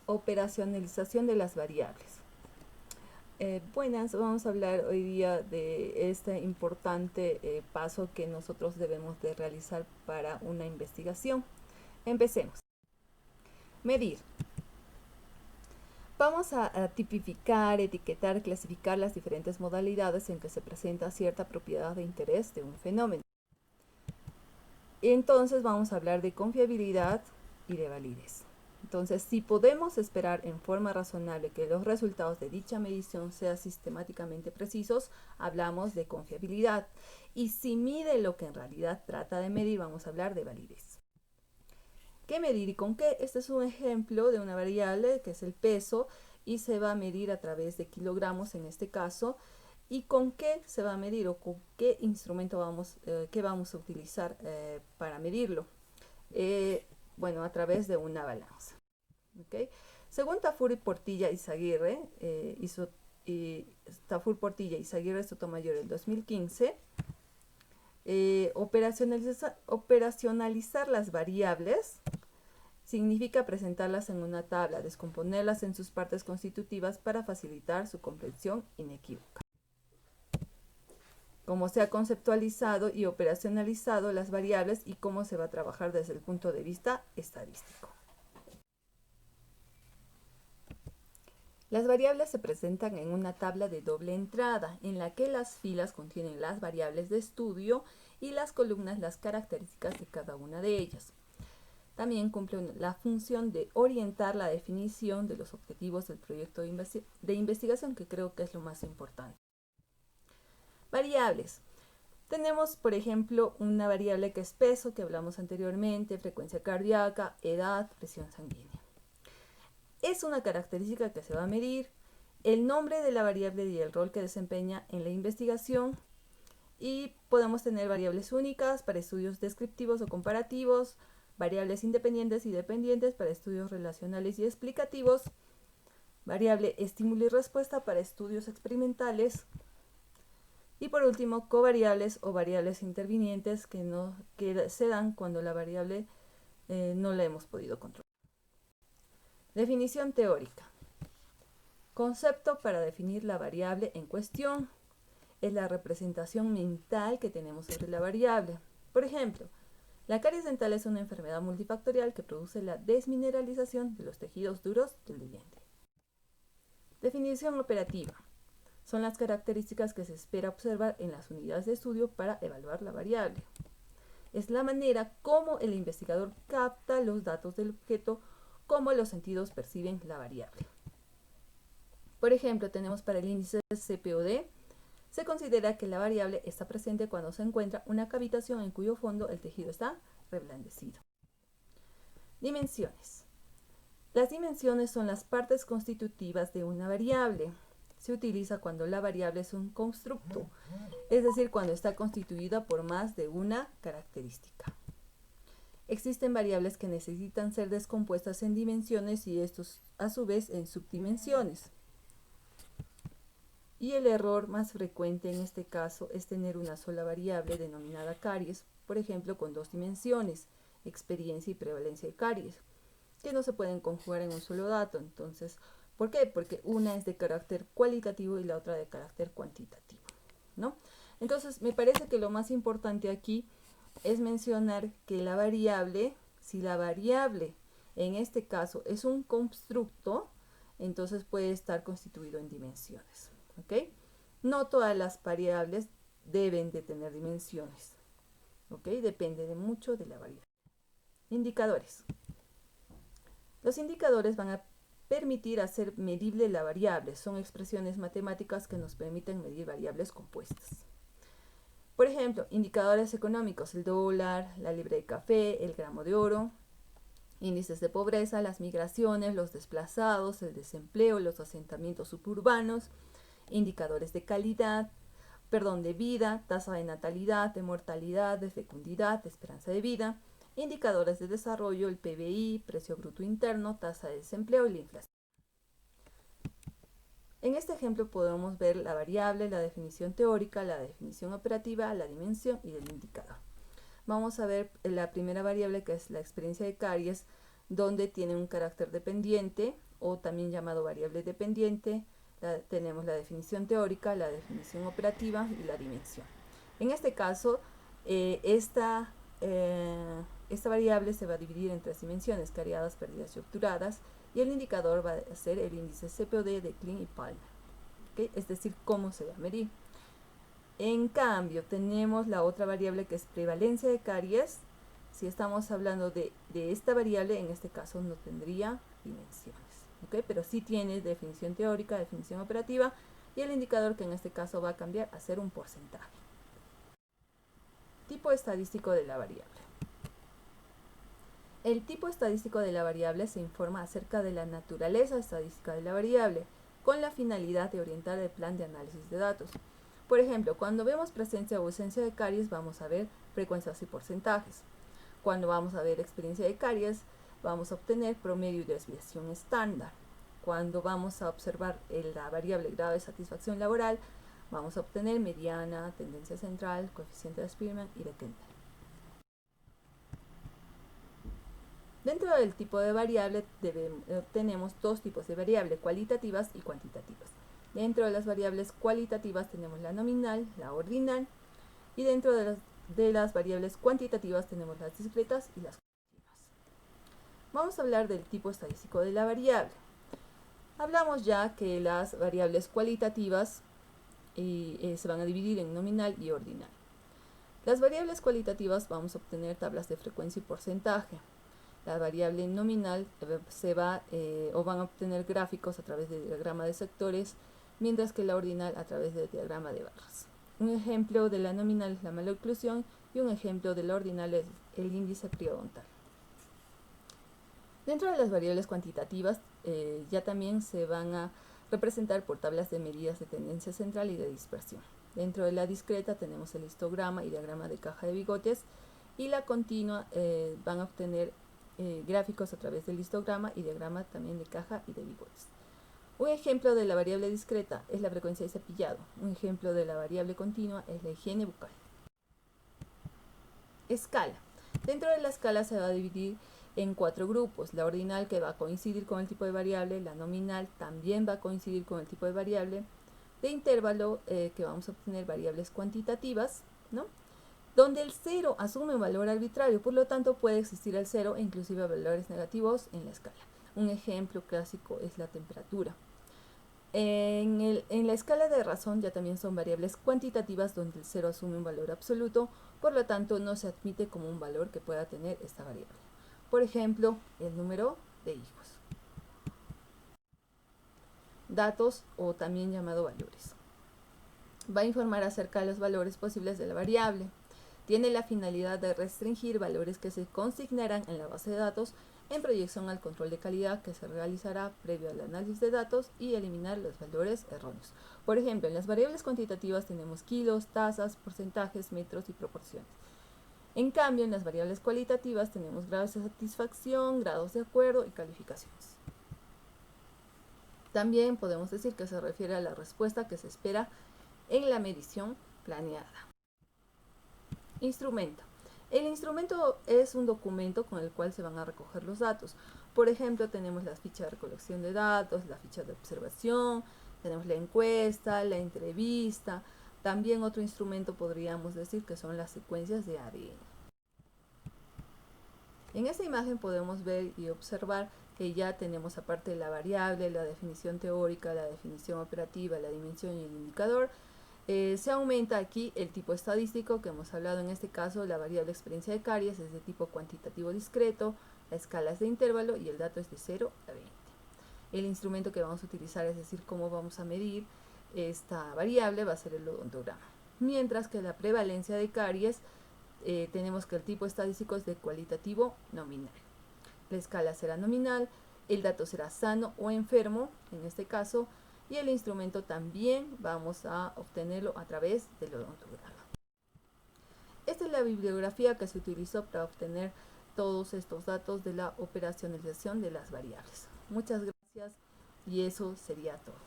Operacionalización de las variables. Buenas, vamos a hablar hoy día de este importante paso que nosotros debemos de realizar para una investigación. Empecemos. Medir. Vamos a tipificar, etiquetar, clasificar las diferentes modalidades en que se presenta cierta propiedad de interés de un fenómeno. Entonces vamos a hablar de confiabilidad y de validez. Entonces, si podemos esperar en forma razonable que los resultados de dicha medición sean sistemáticamente precisos, hablamos de confiabilidad. Y si mide lo que en realidad trata de medir, vamos a hablar de validez. ¿Qué medir y con qué? Este es un ejemplo de una variable que es el peso y se va a medir a través de kilogramos en este caso. ¿Y con qué se va a medir o con qué instrumento vamos a utilizar para medirlo? Bueno, a través de una balanza. ¿Okay? Según Tafur, Portilla y Izaguirre, Tafur, Portilla y Izaguirre Sotomayor en 2015, operacionalizar las variables significa presentarlas en una tabla, descomponerlas en sus partes constitutivas para facilitar su comprensión inequívoca. Cómo se ha conceptualizado y operacionalizado las variables y cómo se va a trabajar desde el punto de vista estadístico. Las variables se presentan en una tabla de doble entrada, en la que las filas contienen las variables de estudio y las columnas las características de cada una de ellas. También cumple la función de orientar la definición de los objetivos del proyecto de investigación, que creo que es lo más importante. Variables. Tenemos, por ejemplo, una variable que es peso, que hablamos anteriormente, frecuencia cardíaca, edad, presión sanguínea. Es una característica que se va a medir, el nombre de la variable y el rol que desempeña en la investigación, y podemos tener variables únicas para estudios descriptivos o comparativos, variables independientes y dependientes para estudios relacionales y explicativos, variable estímulo y respuesta para estudios experimentales, y por último, covariables o variables intervinientes que se dan cuando la variable no la hemos podido controlar. Definición teórica. Concepto para definir la variable en cuestión. Es la representación mental que tenemos sobre la variable. Por ejemplo, la caries dental es una enfermedad multifactorial que produce la desmineralización de los tejidos duros del diente. Definición operativa. Son las características que se espera observar en las unidades de estudio para evaluar la variable. Es la manera como el investigador capta los datos del objeto, cómo los sentidos perciben la variable. Por ejemplo, tenemos para el índice CPOD, se considera que la variable está presente cuando se encuentra una cavitación en cuyo fondo el tejido está reblandecido. Dimensiones. Las dimensiones son las partes constitutivas de una variable. Se utiliza cuando la variable es un constructo, es decir, cuando está constituida por más de una característica. Existen variables que necesitan ser descompuestas en dimensiones y estos a su vez en subdimensiones. Y el error más frecuente en este caso es tener una sola variable denominada caries, por ejemplo con dos dimensiones, experiencia y prevalencia de caries, que no se pueden conjugar en un solo dato. Entonces, ¿por qué? Porque una es de carácter cualitativo y la otra de carácter cuantitativo, ¿no? Entonces, me parece que lo más importante aquí es mencionar que la variable, si la variable en este caso es un constructo, entonces puede estar constituido en dimensiones, ¿ok? No todas las variables deben de tener dimensiones, ¿ok? Depende de mucho de la variable. Indicadores. Los indicadores van a permitir hacer medible la variable. Son expresiones matemáticas que nos permiten medir variables compuestas. Por ejemplo, indicadores económicos, el dólar, la libra de café, el gramo de oro, índices de pobreza, las migraciones, los desplazados, el desempleo, los asentamientos suburbanos, indicadores de calidad, de vida, tasa de natalidad, de mortalidad, de fecundidad, de esperanza de vida, indicadores de desarrollo, el PBI, precio bruto interno, tasa de desempleo y la inflación. En este ejemplo podemos ver la variable, la definición teórica, la definición operativa, la dimensión y el indicador. Vamos a ver la primera variable, que es la experiencia de caries. donde tiene un carácter dependiente o también llamado variable dependiente. Tenemos la definición teórica, la definición operativa y la dimensión. En este caso, esta variable se va a dividir en 3 dimensiones: cariadas, perdidas y obturadas, y el indicador va a ser el índice CPOD de Klein y Palmer, ¿okay? Es decir, cómo se va a medir. En cambio, tenemos la otra variable que es prevalencia de caries. Si estamos hablando de esta variable, en este caso no tendría dimensiones, ¿okay? Pero sí tiene definición teórica, definición operativa, y el indicador, que en este caso va a cambiar a ser un porcentaje. Tipo estadístico de la variable. El tipo estadístico de la variable se informa acerca de la naturaleza estadística de la variable, con la finalidad de orientar el plan de análisis de datos. Por ejemplo, cuando vemos presencia o ausencia de caries, vamos a ver frecuencias y porcentajes. Cuando vamos a ver experiencia de caries, vamos a obtener promedio y desviación estándar. Cuando vamos a observar la variable grado de satisfacción laboral, vamos a obtener mediana, tendencia central, coeficiente de Spearman y de Kendall. Dentro del tipo de variable tenemos 2 tipos de variables, cualitativas y cuantitativas. Dentro de las variables cualitativas tenemos la nominal, la ordinal, y dentro de las variables cuantitativas tenemos las discretas y las continuas. Vamos a hablar del tipo estadístico de la variable. Hablamos ya que las variables cualitativas se van a dividir en nominal y ordinal. Las variables cualitativas vamos a obtener tablas de frecuencia y porcentaje. La variable nominal van a obtener gráficos a través de diagrama de sectores, mientras que la ordinal a través del diagrama de barras. Un ejemplo de la nominal es la maloclusión y un ejemplo de la ordinal es el índice periodontal. Dentro de las variables cuantitativas ya también se van a representar por tablas de medidas de tendencia central y de dispersión. Dentro de la discreta tenemos el histograma y diagrama de caja de bigotes, y la continua van a obtener gráficos a través del histograma y diagrama también de caja y de bigotes. Un ejemplo de la variable discreta es la frecuencia de cepillado. Un ejemplo de la variable continua es la higiene bucal. Escala. Dentro de la escala se va a dividir en 4 grupos. La ordinal, que va a coincidir con el tipo de variable. La nominal también va a coincidir con el tipo de variable. De intervalo, que vamos a obtener variables cuantitativas, ¿no?, donde el 0 asume un valor arbitrario, por lo tanto puede existir el 0 e inclusive valores negativos en la escala. Un ejemplo clásico es la temperatura. En la escala de razón ya también son variables cuantitativas, donde el 0 asume un valor absoluto, por lo tanto no se admite como un valor que pueda tener esta variable. Por ejemplo, el número de hijos. Datos, o también llamado valores. Va a informar acerca de los valores posibles de la variable. Tiene la finalidad de restringir valores que se consignarán en la base de datos en proyección al control de calidad que se realizará previo al análisis de datos, y eliminar los valores erróneos. Por ejemplo, en las variables cuantitativas tenemos kilos, tazas, porcentajes, metros y proporciones. En cambio, en las variables cualitativas tenemos grados de satisfacción, grados de acuerdo y calificaciones. También podemos decir que se refiere a la respuesta que se espera en la medición planeada. Instrumento. El instrumento es un documento con el cual se van a recoger los datos. Por ejemplo, tenemos las fichas de recolección de datos, la ficha de observación, tenemos la encuesta, la entrevista. También otro instrumento podríamos decir que son las secuencias de ADN. En esta imagen podemos ver y observar que ya tenemos, aparte de la variable, la definición teórica, la definición operativa, la dimensión y el indicador. Se aumenta aquí el tipo estadístico que hemos hablado. En este caso, la variable experiencia de caries es de tipo cuantitativo discreto, la escala es de intervalo y el dato es de 0 a 20. El instrumento que vamos a utilizar, es decir, cómo vamos a medir esta variable, va a ser el odontograma. Mientras que la prevalencia de caries, tenemos que el tipo estadístico es de cualitativo nominal. La escala será nominal, el dato será sano o enfermo, en este caso, y el instrumento también vamos a obtenerlo a través del odontograma. Esta es la bibliografía que se utilizó para obtener todos estos datos de la operacionalización de las variables. Muchas gracias, y eso sería todo.